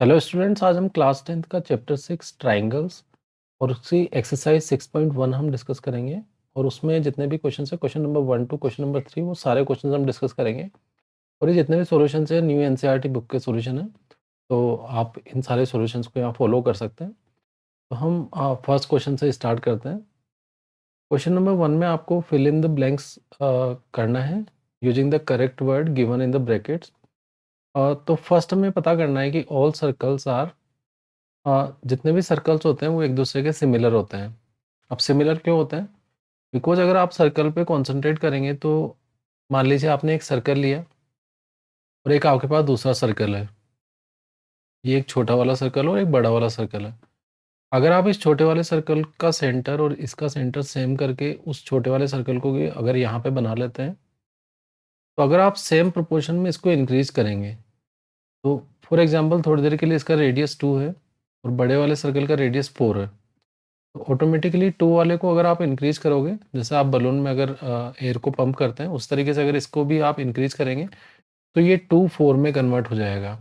Hello students, आज हम class 10th का चैप्टर 6 ट्राइंगल्स और उसकी एक्सरसाइज 6.1 हम डिस्कस करेंगे। और उसमें जितने भी क्वेश्चन है, question number 1 to question number 3, वो सारे क्वेश्चन हम डिस्कस करेंगे। और ये जितने भी सॉल्यूशन है न्यू एनसीईआरटी बुक के सॉल्यूशन है, तो आप इन सारे सॉल्यूशंस को यहाँ फॉलो कर सकते हैं। तो हम फर्स्ट क्वेश्चन से स्टार्ट करते हैं। क्वेश्चन नंबर 1 में आपको फिल इन द ब्लैंक्स करना है using the correct word given in the brackets. तो फर्स्ट हमें पता करना है कि ऑल सर्कल्स आर, जितने भी सर्कल्स होते हैं वो एक दूसरे के सिमिलर होते हैं। अब सिमिलर क्यों होते हैं? बिकॉज अगर आप सर्कल पे कॉन्सेंट्रेट करेंगे तो मान लीजिए आपने एक सर्कल लिया और एक आपके पास दूसरा सर्कल है। ये एक छोटा वाला सर्कल और एक बड़ा वाला सर्कल है। अगर आप इस छोटे वाले सर्कल का सेंटर और इसका सेंटर सेम करके उस छोटे वाले सर्कल को भी अगर यहाँ पे बना लेते हैं, तो अगर आप सेम प्रोपोर्शन में इसको इंक्रीज करेंगे, तो फॉर एग्जांपल थोड़ी देर के लिए इसका रेडियस 2 है और बड़े वाले सर्कल का रेडियस 4 है, तो ऑटोमेटिकली 2 वाले को अगर आप इंक्रीज करोगे, जैसे आप बलून में अगर एयर को पंप करते हैं उस तरीके से अगर इसको भी आप इंक्रीज करेंगे, तो ये 2 4 में कन्वर्ट हो जाएगा।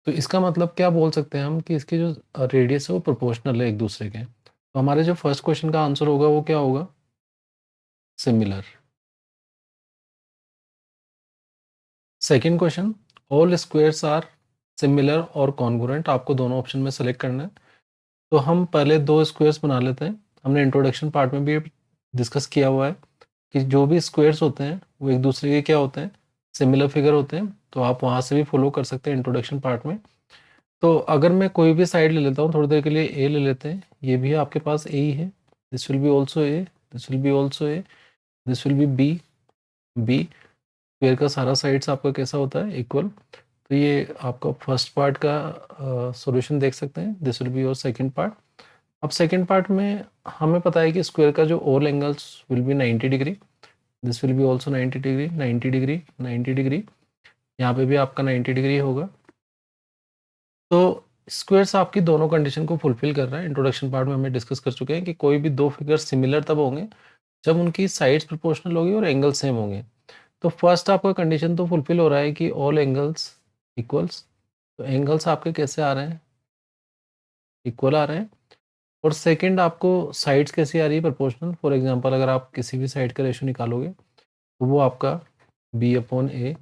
तो इसका मतलब क्या बोल सकते हैं हम कि इसके जो रेडियस है वो प्रोपोर्शनल है एक दूसरे के। तो हमारे जो फर्स्ट क्वेश्चन का आंसर होगा वो क्या होगा? Similar. Second question, all squares are similar और कॉन्ग्रुएंट। आपको दोनों ऑप्शन में सेलेक्ट करना है। तो हम पहले दो स्क्वेयर्स बना लेते हैं। हमने इंट्रोडक्शन पार्ट में भी डिस्कस किया हुआ है कि जो भी स्क्वेयर्स होते हैं वो एक दूसरे के क्या होते हैं, सिमिलर फिगर होते हैं। तो आप वहाँ से भी फॉलो कर सकते हैं इंट्रोडक्शन पार्ट में। तो अगर मैं कोई भी साइड ले लेता हूँ, थोड़ी देर के लिए ए ले लेते हैं, ये भी आपके पास ए ही है। This will be also A, this will be also A, this will be B. B square का सारा साइड्स आपका कैसा होता है, इक्वल। तो ये आपका फर्स्ट पार्ट का सॉल्यूशन देख सकते हैं। This will be your second part. अब सेकंड पार्ट में हमें पता है कि स्क्वायर का जो all angles will be 90 degree. This will be also 90 degree, 90 degree, 90 degree. यहाँ पे भी आपका 90 डिग्री होगा। तो स्क्वायर्स आपकी दोनों कंडीशन को फुलफिल कर रहा है। इंट्रोडक्शन पार्ट में हमें डिस्कस कर चुके हैं कि कोई भी दो फिगर सिमिलर तब होंगे जब उनकी साइड्स प्रोपोर्शनल होगी और एंगल सेम होंगे। तो फर्स्ट आपका कंडीशन तो फुलफिल हो रहा है कि ऑल एंगल्स इक्वल्स। तो एंगल्स आपके कैसे आ रहे हैं, इक्वल आ रहे हैं। और सेकंड आपको साइड्स कैसी आ रही है, प्रोपोर्शनल। फॉर एग्जांपल अगर आप किसी भी साइड का रेशो निकालोगे तो वो आपका बी अपॉन ए,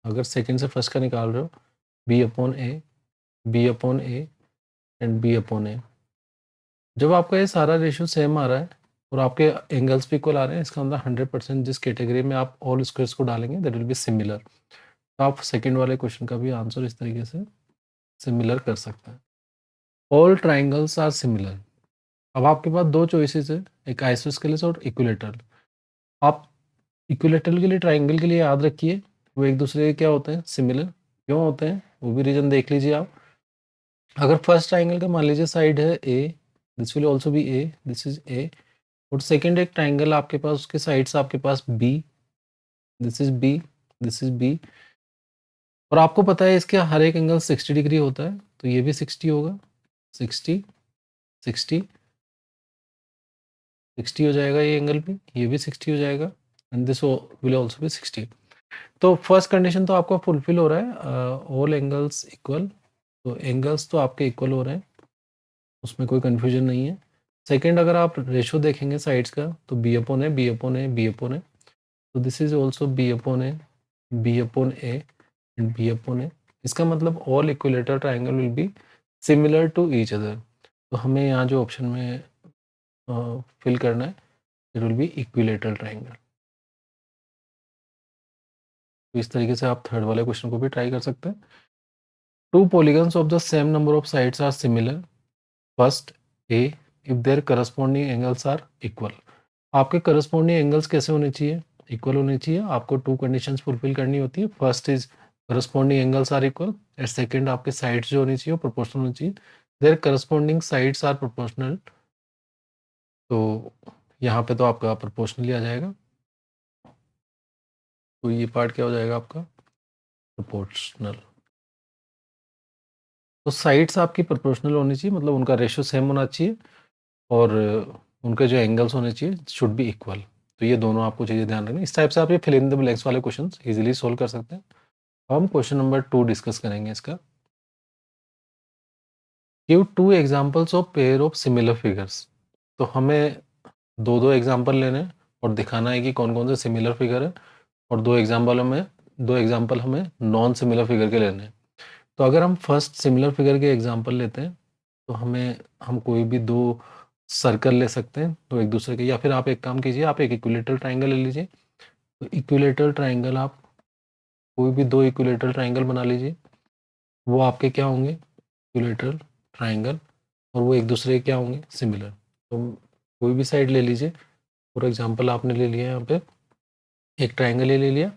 अगर सेकंड से फर्स्ट का निकाल रहे हो, B upon A, B upon A and B upon A. जब आपका ये सारा रेशियो सेम आ रहा है और आपके एंगल्स भी इक्वल आ रहे हैं, इसका मतलब 100% जिस कैटेगरी में आप ऑल स्क्वायर्स को डालेंगे दैट विल बी सिमिलर। तो आप सेकंड वाले क्वेश्चन का भी आंसर इस तरीके से सिमिलर कर सकते हैं। All triangles are similar. अब आपके पास दो चॉइसेस है, एक आइसोस्केलेस और इक्विलेटरल। आप इक्विलेटरल के लिए, ट्राइंगल के लिए याद रखिए वो एक दूसरे के क्या होते हैं, सिमिलर। क्यों होते हैं वो भी रीजन देख लीजिए आप। अगर फर्स्ट ट्राइंगल का मान लीजिए साइड है A, this will also be A, this is A. और सेकेंड एक ट्राइंगल आपके पास, उसके साइड्स आपके पास B, this is B, this is B. और आपको पता है इसके हर एक एंगल 60 डिग्री होता है, तो ये भी 60 होगा। 60, 60, 60 हो जाएगा ये एंगल भी, ये भी 60 हो जाएगा and this will also B 60। तो फर्स्ट कंडीशन तो आपका फुलफिल हो रहा है, ऑल एंगल्स इक्वल। तो एंगल्स तो आपके इक्वल हो रहे हैं, उसमें कोई कन्फ्यूजन नहीं है। सेकंड अगर आप रेशो देखेंगे साइड्स का, तो B upon A, B upon A, B upon A. तो this is also B upon A, B upon A and B upon A. इसका मतलब all equilateral triangle will be similar to each other. तो हमें यहाँ जो option में fill करना है, it will be equilateral triangle. तो इस तरीके से आप थर्ड वाले क्वेश्चन को भी ट्राई कर सकते हैं। Two polygons of the same number of sides are similar. First, A, if their corresponding angles are equal. आपके corresponding angles कैसे होने चाहिए, इक्वल होने चाहिए। आपको टू कंडीशंस फुलफिल करनी होती है। First is corresponding angles are equal and second आपके साइड्स जो होनी चाहिए वो प्रोपोर्शनल होनी चाहिए। Their corresponding sides are proportional। तो यहाँ पे तो आपका प्रोपोर्शनली आ जाएगा। तो ये पार्ट क्या हो जाएगा आपका, प्रोपोर्शनल। तो साइड्स आपकी प्रोपोर्शनल होनी चाहिए, मतलब उनका रेशियो सेम होना चाहिए और उनके जो एंगल्स होने चाहिए शुड बी इक्वल। तो ये दोनों आपको चीज़ें ध्यान रखनी। इस टाइप से आप ये फिल इन द ब्लैंक्स वाले क्वेश्चन इजीली सोल्व कर सकते हैं। अब हम क्वेश्चन नंबर 2 डिस्कस करेंगे इसका। Give 2 examples of pair of similar figures. तो हमें 2-2 एग्जांपल लेने हैं और दिखाना है कि कौन-कौन से सिमिलर फिगर है और 2 एग्जांपल हमें नॉन सिमिलर फिगर के लेने हैं। तो अगर हम फर्स्ट सिमिलर फिगर के एग्जांपल लेते हैं, तो हम कोई भी 2 सर्कल ले सकते हैं, तो एक दूसरे के, या फिर आप एक काम कीजिए, आप एक इक्विलेटरल ट्रायंगल ले लीजिए। तो इक्विलेटरल ट्रायंगल, आप कोई भी 2 इक्विलेटरल ट्रायंगल बना लीजिए। वो आपके क्या होंगे? इक्विलेटरल ट्रायंगल, और वो एक दूसरे के क्या होंगे? सिमिलर। तो कोई भी साइड ले लीजिए। फॉर एग्जांपल आपने ले लिया यहाँ पे एक ट्रायंगल ये ले लिया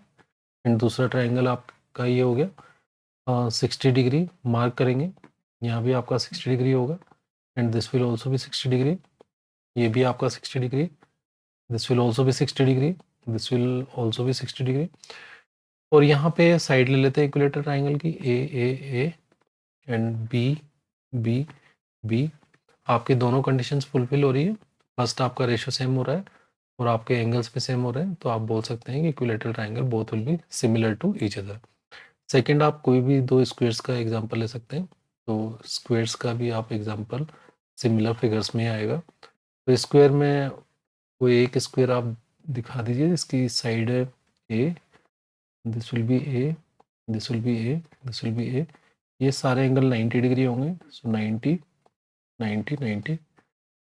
एंड दूसरा ट्रायंगल आपका ये हो गया 60 डिग्री मार्क करेंगे। यहाँ भी आपका 60 डिग्री होगा एंड दिस विल ऑल्सो भी 60 डिग्री। ये भी आपका 60 डिग्री, दिस विल ऑल्सो भी 60 डिग्री, दिस विल ऑल्सो भी 60 डिग्री। और यहाँ पे साइड ले लेते हैं इक्विलेटर ट्रायंगल की, ए एंड बी बी। आपकी दोनों कंडीशंस फुलफिल हो रही है। फर्स्ट आपका रेशियो सेम हो रहा है और आपके एंगल्स भी सेम हो रहे हैं, तो आप बोल सकते हैं कि equilateral triangle both will be similar to each other. Second, आप कोई भी 2 स्क्वायर्स का एग्जांपल ले सकते हैं। तो स्क्वायर्स का भी आप एग्जांपल सिमिलर फिगर्स में ही आएगा। तो स्क्वायर में कोई एक स्क्वायर आप दिखा दीजिए जिसकी साइड है A, this will be A, this will be A, this will be A. ये सारे एंगल 90 डिग्री होंगे, सो 90 90 90।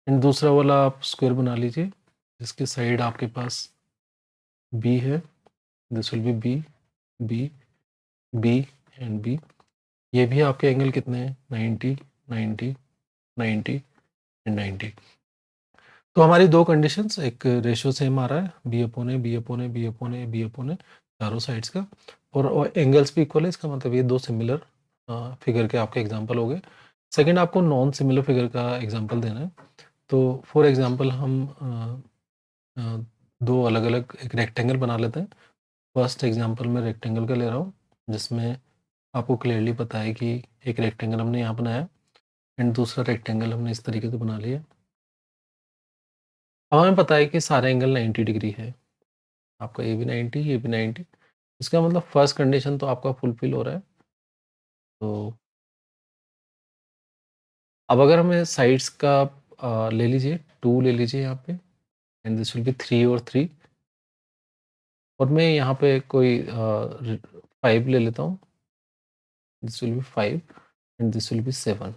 एंड दूसरा वाला आप स्क्वायर बना लीजिए जिसकी साइड आपके पास बी है, this will be B B B and B. ये भी आपके एंगल कितने हैं? 90 90 90 एंड 90। तो हमारी 2 कंडीशंस, एक रेशियो सेम आ रहा है, B upon A, B upon A, B upon A, B upon ए, चारों साइड्स का, और एंगल्स भी इक्वल है। इसका मतलब ये 2 सिमिलर फिगर के आपके एग्जांपल हो गए। सेकंड, आपको नॉन सिमिलर फिगर का एग्जांपल देना है। तो फॉर एग्जांपल हम 2 अलग-अलग एक रेक्टेंगल बना लेते हैं। फर्स्ट एग्जांपल मैं रेक्टेंगल का ले रहा हूँ जिसमें आपको क्लियरली पता है कि एक रेक्टेंगल हमने यहाँ बनाया एंड दूसरा रेक्टेंगल हमने इस तरीके से बना लिया। अब हमें पता है कि सारे एंगल 90 डिग्री है, आपका ये भी 90, ये भी 90। इसका मतलब फर्स्ट कंडीशन तो आपका फुलफिल हो रहा है। तो अब अगर हमें साइड्स का ले लीजिए, 2 ले लीजिए यहाँ पे एंड दिस विल बी 3 और 3। और मैं यहाँ पे कोई 5 ले लेता हूँ, this will B 5 and this will B 7।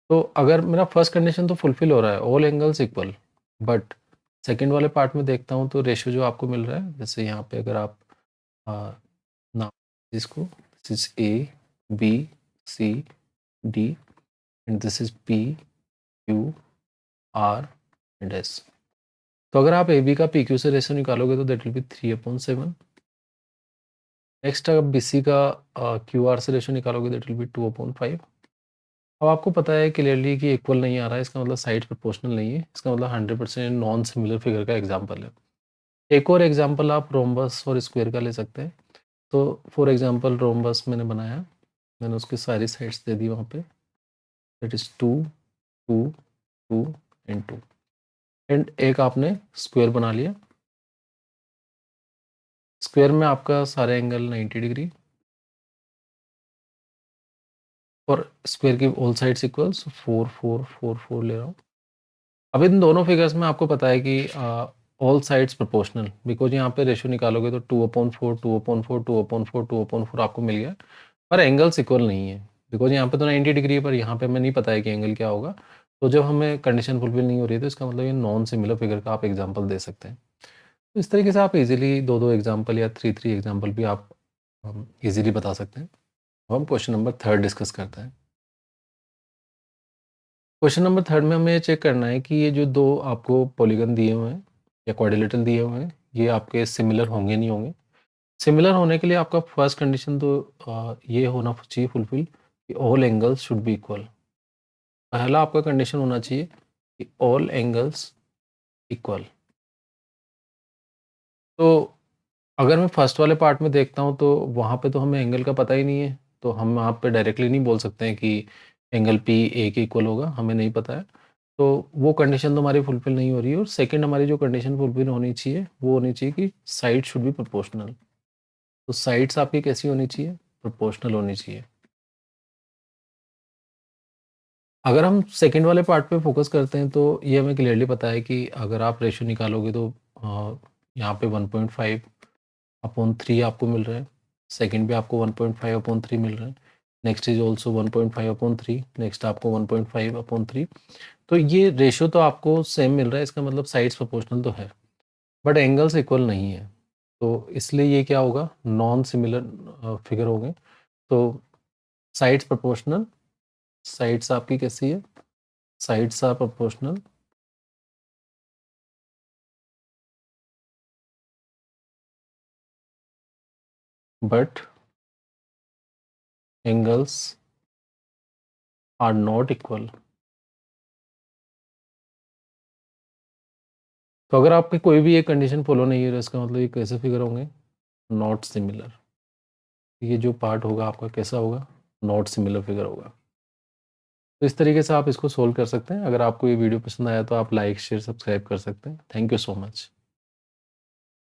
तो अगर मेरा फर्स्ट कंडीशन तो फुलफिल हो रहा है, all angles equal, but second वाले पार्ट में देखता हूँ तो रेशियो जो आपको मिल रहा है, जैसे यहाँ पे अगर आप नाम इसको, this is A B C D and this is P Q R and S. तो अगर आप ए बी का पी क्यू से रेशियो निकालोगे तो दैट विल बी 3/7। नेक्स्ट आप बी सी का क्यू आर से रेशियो निकालोगे दैट विल बी 2/5। अब आपको पता है क्लियरली कि इक्वल नहीं आ रहा है, इसका मतलब साइड प्रोपोर्शनल नहीं है, इसका मतलब 100% नॉन सिमिलर फिगर का एग्जांपल है। एक और एग्जांपल आप रोम्बस और स्क्वायर का ले सकते हैं। तो फॉर एग्जांपल रोम्बस मैंने बनाया, मैंने उसकी सारी साइड्स दे दी वहाँ पे, दैट इज 2 2 2 एंड 2। एंड एक आपने स्क्वायर बना लिया, स्क्वायर में आपका सारे एंगल 90 डिग्री और स्क्वायर की ऑल साइड्स इक्वल्स 4 4 4 4 ले रहा हूँ। अब इन दोनों फिगर्स में आपको पता है कि ऑल साइड्स प्रोपोर्शनल, बिकॉज यहाँ पे रेशियो निकालोगे तो 2/4 2/4 2/4 2/4 आपको मिल गया, पर एंगल्स इक्वल नहीं है, बिकॉज यहाँ पे तो 90 डिग्री है पर यहाँ पे हमें नहीं पता है कि एंगल क्या होगा। तो जब हमें कंडीशन फुलफिल नहीं हो रही है तो इसका मतलब ये नॉन सिमिलर फिगर का आप एग्जाम्पल दे सकते हैं। तो इस तरीके से आप इजीली 2-2 एग्जाम्पल या 3-3 एग्जाम्पल भी आप इजीली बता सकते हैं। अब हम क्वेश्चन नंबर 3 डिस्कस करते हैं। क्वेश्चन नंबर 3 में हमें ये चेक करना है कि ये जो 2 आपको पॉलीगन दिए हुए हैं या क्वाड्रिलेटरल दिए हुए हैं, ये आपके सिमिलर होंगे नहीं होंगे। सिमिलर होने के लिए आपका फर्स्ट कंडीशन तो ये होना चाहिए फुलफिल कि all angles should be equal. पहला आपका कंडीशन होना चाहिए कि ऑल एंगल्स इक्वल। तो अगर मैं फर्स्ट वाले पार्ट में देखता हूँ तो वहाँ पे तो हमें एंगल का पता ही नहीं है, तो हम वहाँ पे डायरेक्टली नहीं बोल सकते हैं कि एंगल पी ए के इक्वल होगा, हमें नहीं पता है। तो वो कंडीशन तो हमारी फुलफिल नहीं हो रही है। और सेकंड हमारी जो कंडीशन फुलफिल होनी चाहिए वो होनी चाहिए कि साइड शुड बी प्रोपोर्शनल। तो साइड्स आपकी कैसी होनी चाहिए? प्रोपोर्शनल होनी चाहिए। अगर हम सेकंड वाले पार्ट पे फोकस करते हैं तो ये हमें क्लियरली पता है कि अगर आप रेशियो निकालोगे तो यहाँ पे 1.5/3 आपको मिल रहा है, सेकंड भी आपको 1.5/3 मिल रहा है, नेक्स्ट इज ऑल्सो 1.5/3, नेक्स्ट आपको 1.5/3। तो ये रेशियो तो आपको सेम मिल रहा है, इसका मतलब साइड्स प्रोपोर्शनल तो है, बट एंगल्स इक्वल नहीं है, तो इसलिए ये क्या होगा, नॉन सिमिलर फिगर हो गए। तो साइड्स प्रोपोर्शनल, साइड्स आपकी कैसी है, sides are proportional but angles are not equal. तो अगर आपकी कोई भी एक कंडीशन फॉलो नहीं है, इसका मतलब ये कैसे फिगर होंगे, नॉट सिमिलर। ये जो पार्ट होगा आपका कैसा होगा, नॉट सिमिलर फिगर होगा। तो इस तरीके से आप इसको सोल्व कर सकते हैं। अगर आपको ये वीडियो पसंद आया तो आप लाइक शेयर सब्सक्राइब कर सकते हैं। Thank you so much.